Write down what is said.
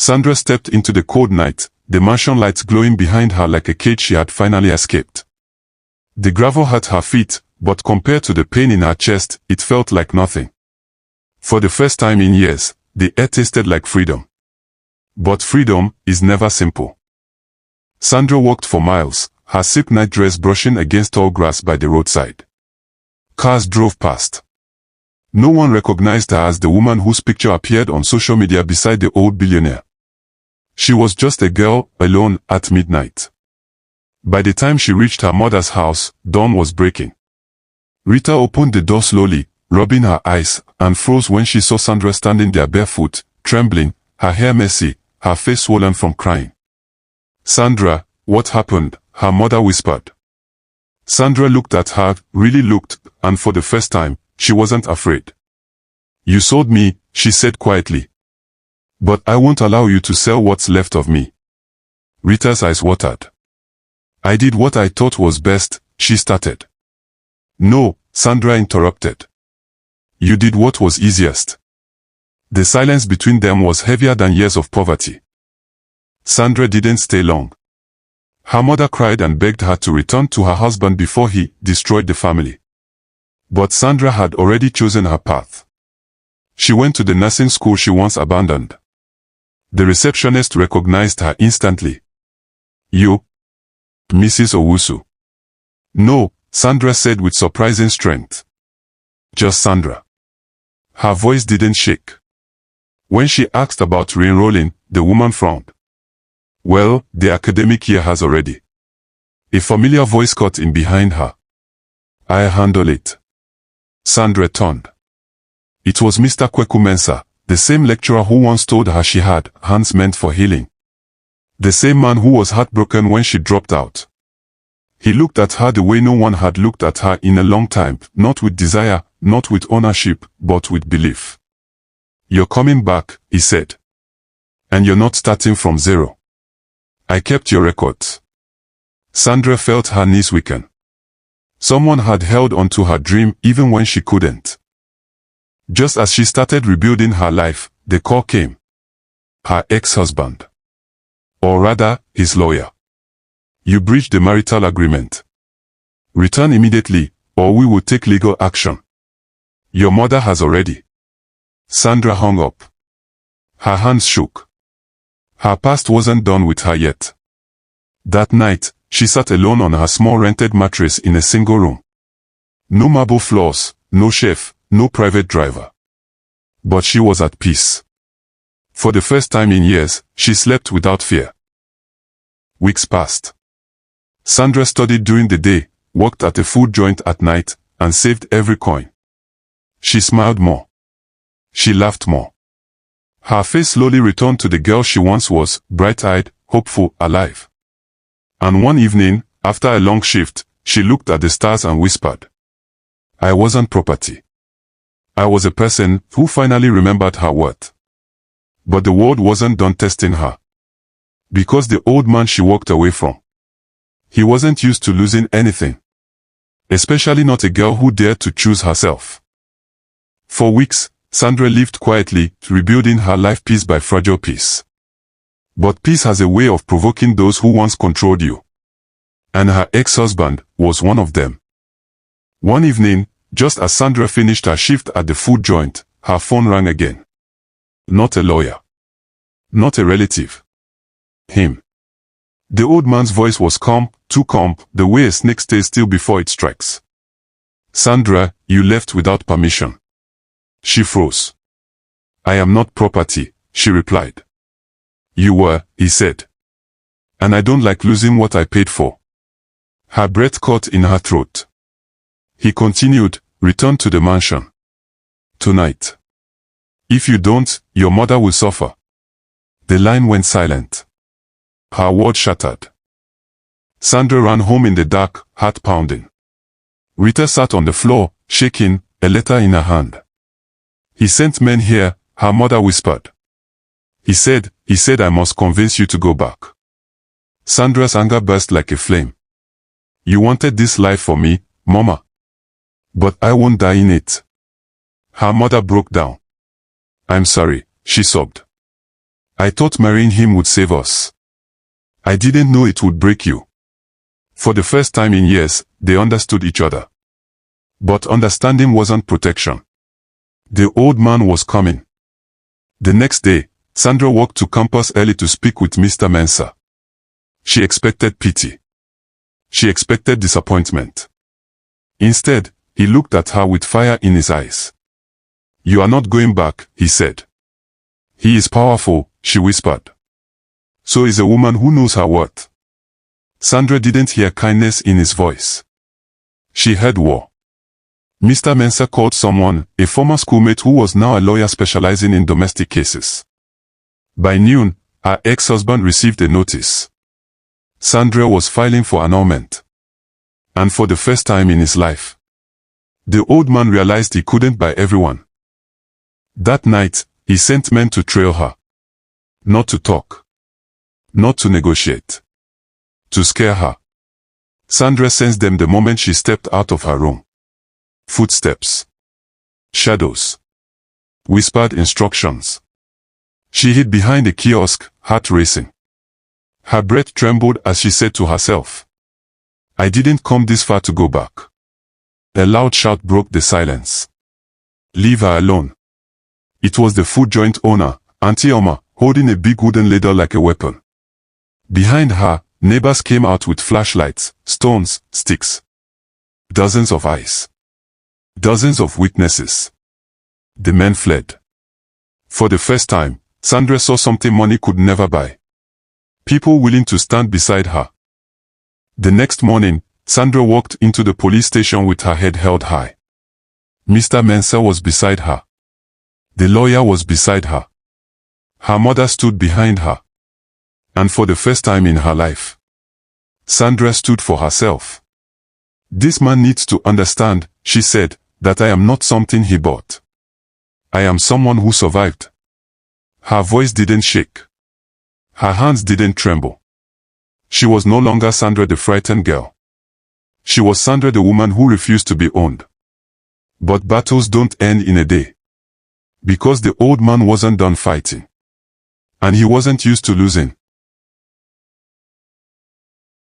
Sandra stepped into the cold night, the mansion lights glowing behind her like a cage she had finally escaped. The gravel hurt her feet, but compared to the pain in her chest, it felt like nothing. For the first time in years, the air tasted like freedom. But freedom is never simple. Sandra walked for miles, her silk night dress brushing against tall grass by the roadside. Cars drove past. No one recognized her as the woman whose picture appeared on social media beside the old billionaire. She was just a girl, alone, at midnight. By the time she reached her mother's house, dawn was breaking. Rita opened the door slowly, rubbing her eyes, and froze when she saw Sandra standing there barefoot, trembling, her hair messy, her face swollen from crying. "Sandra, what happened?" her mother whispered. Sandra looked at her, really looked, and for the first time, she wasn't afraid. "You sold me," she said quietly. "But I won't allow you to sell what's left of me." Rita's eyes watered. "I did what I thought was best," she started. "No," Sandra interrupted. "You did what was easiest." The silence between them was heavier than years of poverty. Sandra didn't stay long. Her mother cried and begged her to return to her husband before he destroyed the family. But Sandra had already chosen her path. She went to the nursing school she once abandoned. The receptionist recognized her instantly. "You? Mrs. Owusu?" "No," Sandra said with surprising strength. "Just Sandra." Her voice didn't shake. When she asked about re-enrolling, the woman frowned. "Well, the academic year has already." A familiar voice cut in behind her. "I handle it." Sandra turned. It was Mr. Kweku Mensah, the same lecturer who once told her she had hands meant for healing. The same man who was heartbroken when she dropped out. He looked at her the way no one had looked at her in a long time, not with desire, not with ownership, but with belief. "You're coming back," he said. "And you're not starting from zero. I kept your records." Sandra felt her knees weaken. Someone had held onto her dream even when she couldn't. Just as she started rebuilding her life, the call came. Her ex-husband. Or rather, his lawyer. "You breached the marital agreement. Return immediately, or we will take legal action. Your mother has already." Sandra hung up. Her hands shook. Her past wasn't done with her yet. That night, she sat alone on her small rented mattress in a single room. No marble floors, no chef, no private driver. But she was at peace. For the first time in years, she slept without fear. Weeks passed. Sandra studied during the day, worked at a food joint at night, and saved every coin. She smiled more. She laughed more. Her face slowly returned to the girl she once was, bright-eyed, hopeful, alive. And one evening, after a long shift, she looked at the stars and whispered, "I wasn't property. I was a person who finally remembered her worth." But the world wasn't done testing her. Because the old man she walked away from, he wasn't used to losing anything. Especially not a girl who dared to choose herself. For weeks, Sandra lived quietly, rebuilding her life piece by fragile piece. But peace has a way of provoking those who once controlled you. And her ex-husband was one of them. One evening, just as Sandra finished her shift at the food joint, her phone rang again. Not a lawyer. Not a relative. Him. The old man's voice was calm, too calm, the way a snake stays still before it strikes. "Sandra, you left without permission." She froze. "I am not property," she replied. "You were," he said. "And I don't like losing what I paid for." Her breath caught in her throat. He continued, "Return to the mansion. Tonight. If you don't, your mother will suffer." The line went silent. Her world shattered. Sandra ran home in the dark, heart pounding. Rita sat on the floor, shaking, a letter in her hand. "He sent men here," her mother whispered. He said I must convince you to go back." Sandra's anger burst like a flame. "You wanted this life for me, Mama. But I won't die in it." Her mother broke down. "I'm sorry," she sobbed. I thought marrying him would save us. I didn't know it would break you. For the first time in years, they understood each other. But understanding wasn't protection. The old man was coming. The next day, Sandra walked to campus early to speak with Mr. Mensah. She expected pity. She expected disappointment. Instead, he looked at her with fire in his eyes. "You are not going back," he said. "He is powerful," she whispered. "So is a woman who knows her worth." Sandra didn't hear kindness in his voice. She heard war. Mr. Mensah called someone, a former schoolmate who was now a lawyer specializing in domestic cases. By noon, her ex-husband received a notice. Sandra was filing for annulment. And for the first time in his life, the old man realized he couldn't buy everyone. That night, he sent men to trail her. Not to talk. Not to negotiate. To scare her. Sandra sensed them the moment she stepped out of her room. Footsteps. Shadows. Whispered instructions. She hid behind a kiosk, heart racing. Her breath trembled as she said to herself, "I didn't come this far to go back." A loud shout broke the silence. "Leave her alone." It was the food joint owner, Auntie Oma, holding a big wooden ladle like a weapon. Behind her, neighbors came out with flashlights, stones, sticks. Dozens of eyes. Dozens of witnesses. The men fled. For the first time, Sandra saw something money could never buy. People willing to stand beside her. The next morning, Sandra walked into the police station with her head held high. Mr. Mensah was beside her. The lawyer was beside her. Her mother stood behind her. And for the first time in her life, Sandra stood for herself. "This man needs to understand," she said, "that I am not something he bought. I am someone who survived." Her voice didn't shake. Her hands didn't tremble. She was no longer Sandra the frightened girl. She was Sandra the woman who refused to be owned. But battles don't end in a day. Because the old man wasn't done fighting. And he wasn't used to losing.